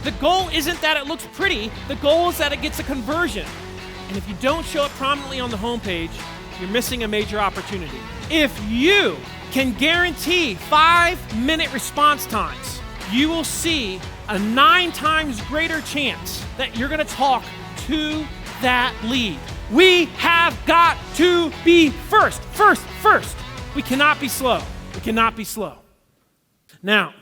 The goal isn't that it looks pretty, the goal is that it gets a conversion. And if you don't show it prominently on the homepage, you're missing a major opportunity. If you can guarantee 5-minute response times, you will see a 9 times greater chance that you're gonna talk to that lead. We have got to be first. We cannot be slow. We cannot be slow. Now,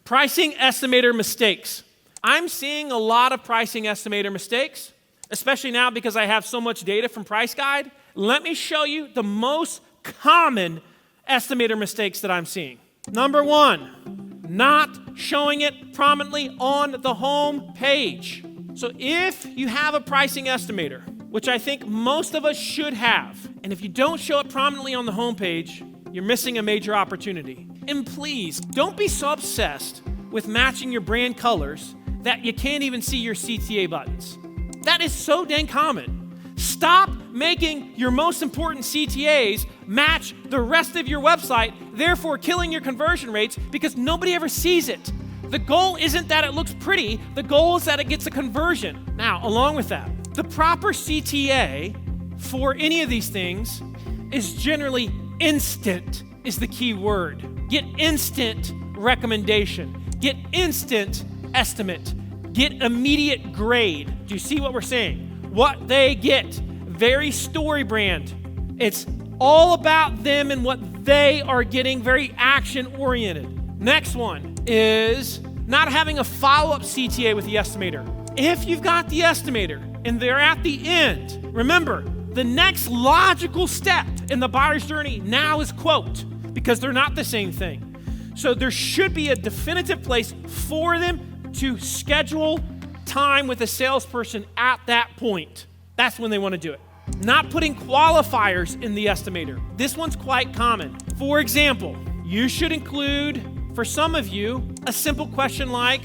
pricing estimator mistakes. I'm seeing a lot of pricing estimator mistakes, especially now because I have so much data from Price Guide. Let me show you the most common estimator mistakes that I'm seeing. Number 1, not showing it prominently on the home page. So if you have a pricing estimator, which I think most of us should have, and if you don't show it prominently on the home page, you're missing a major opportunity. And please, don't be so obsessed with matching your brand colors that you can't even see your CTA buttons. That is so dang common. Stop making your most important CTAs match the rest of your website, therefore killing your conversion rates because nobody ever sees it. The goal isn't that it looks pretty, the goal is that it gets a conversion. Now, along with that, the proper CTA for any of these things is generally instant is the key word. Get instant recommendation. Get instant estimate. Get immediate grade. Do you see what we're saying? What they get, very story brand. It's all about them and what they are getting, very action-oriented. Next one is not having a follow-up CTA with the estimator. If you've got the estimator and they're at the end, remember, the next logical step in the buyer's journey now is quote, because they're not the same thing. So there should be a definitive place for them to schedule time with a salesperson at that point. That's when they want to do it. Not putting qualifiers in the estimator. This one's quite common. For example, you should include, for some of you, a simple question like,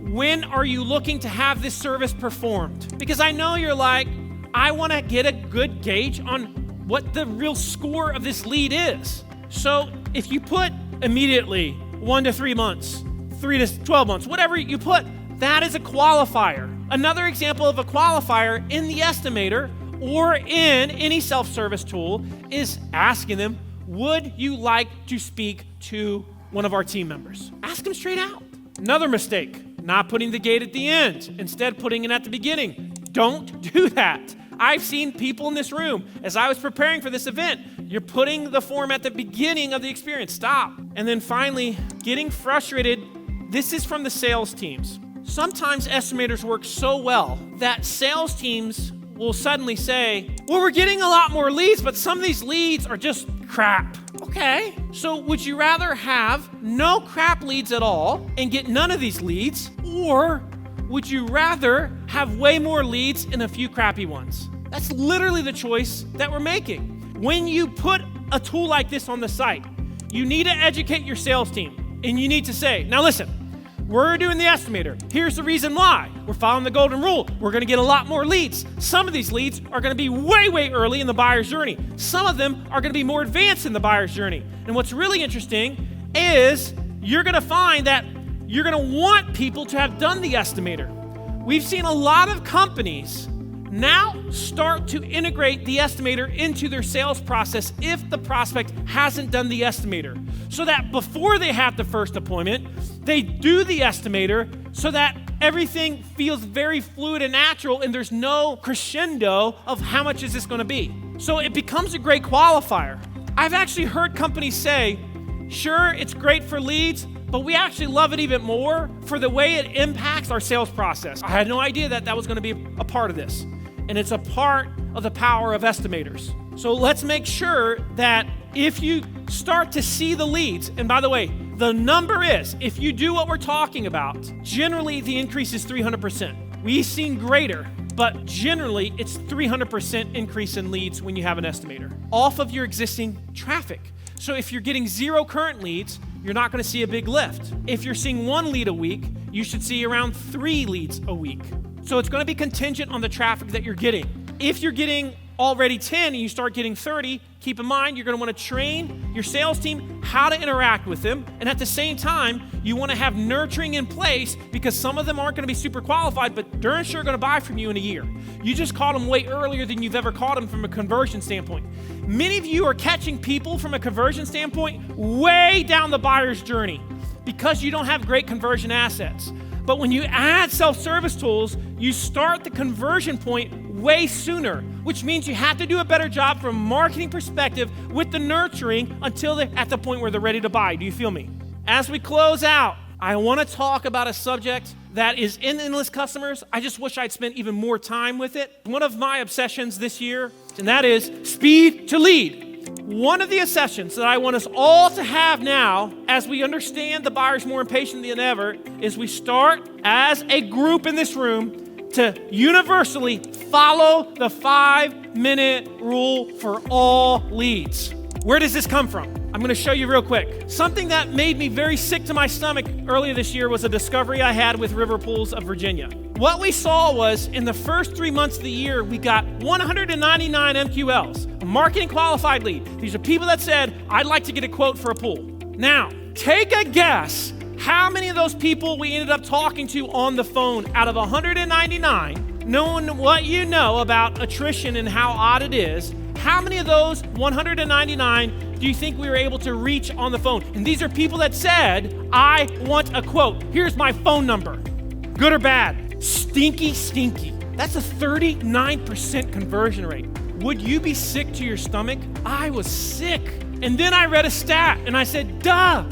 when are you looking to have this service performed? Because I know you're like, I want to get a good gauge on what the real score of this lead is. So if you put immediately 1 to 3 months, 3 to 12 months, whatever you put, that is a qualifier. Another example of a qualifier in the estimator or in any self-service tool is asking them, would you like to speak to one of our team members? Ask them straight out. Another mistake, not putting the gate at the end, instead putting it at the beginning. Don't do that. I've seen people in this room, as I was preparing for this event, you're putting the form at the beginning of the experience. Stop. And then finally, getting frustrated. This is from the sales teams. Sometimes estimators work so well that sales teams will suddenly say, well, we're getting a lot more leads, but some of these leads are just crap. Okay, so would you rather have no crap leads at all and get none of these leads, or would you rather have way more leads and a few crappy ones? That's literally the choice that we're making. When you put a tool like this on the site, you need to educate your sales team, and you need to say, now listen, we're doing the estimator. Here's the reason why. We're following the golden rule. We're gonna get a lot more leads. Some of these leads are gonna be way early in the buyer's journey. Some of them are gonna be more advanced in the buyer's journey. And what's really interesting is you're gonna find that you're gonna want people to have done the estimator. We've seen a lot of companies now start to integrate the estimator into their sales process if the prospect hasn't done the estimator. So that before they have the first appointment, they do the estimator so that everything feels very fluid and natural and there's no crescendo of how much is this gonna be. So it becomes a great qualifier. I've actually heard companies say, sure, it's great for leads, but we actually love it even more for the way it impacts our sales process. I had no idea that that was gonna be a part of this. And it's a part of the power of estimators. So let's make sure that if you start to see the leads, and by the way, the number is, if you do what we're talking about, generally the increase is 300%. We've seen greater, but generally it's 300% increase in leads when you have an estimator off of your existing traffic. So if you're getting 0 current leads, you're not gonna see a big lift. If you're seeing 1 lead a week, you should see around 3 leads a week. So it's gonna be contingent on the traffic that you're getting. If you're getting already 10 and you start getting 30, keep in mind you're going to want to train your sales team how to interact with them. And at the same time, you want to have nurturing in place because some of them aren't going to be super qualified, but they're sure going to buy from you in a year. You just caught them way earlier than you've ever caught them from a conversion standpoint. Many of you are catching people from a conversion standpoint way down the buyer's journey because you don't have great conversion assets. But when you add self-service tools, you start the conversion point way sooner, which means you have to do a better job from a marketing perspective with the nurturing until they're at the point where they're ready to buy. Do you feel me? As we close out, I want to talk about a subject that is in Endless Customers. I just wish I'd spent even more time with it. One of my obsessions this year, and that is speed to lead. One of the obsessions that I want us all to have now, as we understand the buyer's more impatient than ever, is we start as a group in this room to universally follow the 5-minute rule for all leads. Where does this come from? I'm going to show you real quick. Something that made me very sick to my stomach earlier this year was a discovery I had with River Pools of Virginia. What we saw was in the first 3 months of the year, we got 199 MQLs, a marketing qualified lead. These are people that said, I'd like to get a quote for a pool. Now, take a guess how many of those people we ended up talking to on the phone out of 199, knowing what you know about attrition and how odd it is. How many of those 199 do you think we were able to reach on the phone? And these are people that said, I want a quote. Here's my phone number. Good or bad? Stinky, stinky. That's a 39% conversion rate. Would you be sick to your stomach? I was sick. And then I read a stat and I said, duh.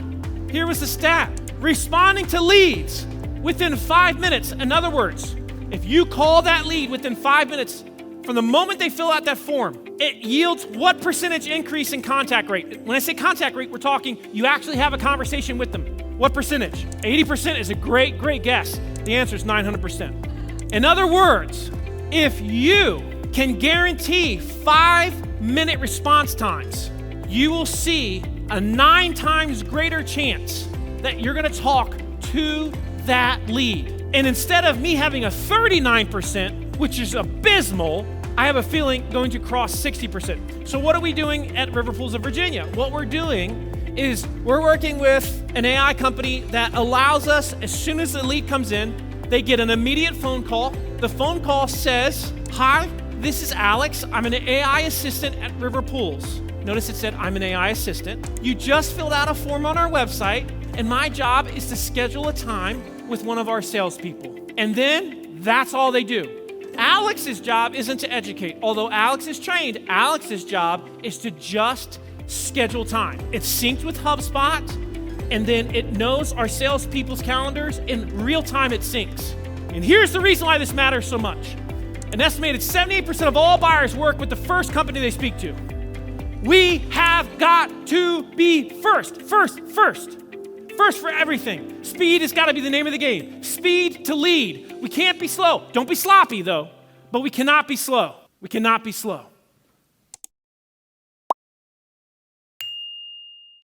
Here was the stat. Responding to leads within 5 minutes. In other words, if you call that lead within 5 minutes, from the moment they fill out that form, it yields what percentage increase in contact rate? When I say contact rate, we're talking you actually have a conversation with them. What percentage? 80% is a great, great guess. The answer is 900%. In other words, if you can guarantee 5-minute response times, you will see a 9 times greater chance that you're going to talk to that lead. And instead of me having a 39%, which is abysmal, I have a feeling going to cross 60%. So what are we doing at River Pools of Virginia? What we're doing is we're working with an AI company that allows us, as soon as the lead comes in, they get an immediate phone call. The phone call says, hi, this is Alex. I'm an AI assistant at River Pools. Notice it said, I'm an AI assistant. You just filled out a form on our website, and my job is to schedule a time with one of our salespeople. And then that's all they do. Alex's job isn't to educate. Although Alex is trained, Alex's job is to just schedule time. It's synced with HubSpot, and then it knows our salespeople's calendars. In real time, it syncs. And here's the reason why this matters so much. An estimated 78% of all buyers work with the first company they speak to. We have got to be first for everything. Speed has got to be the name of the game. Speed to lead. We can't be slow. Don't be sloppy, though, but we cannot be slow. We cannot be slow.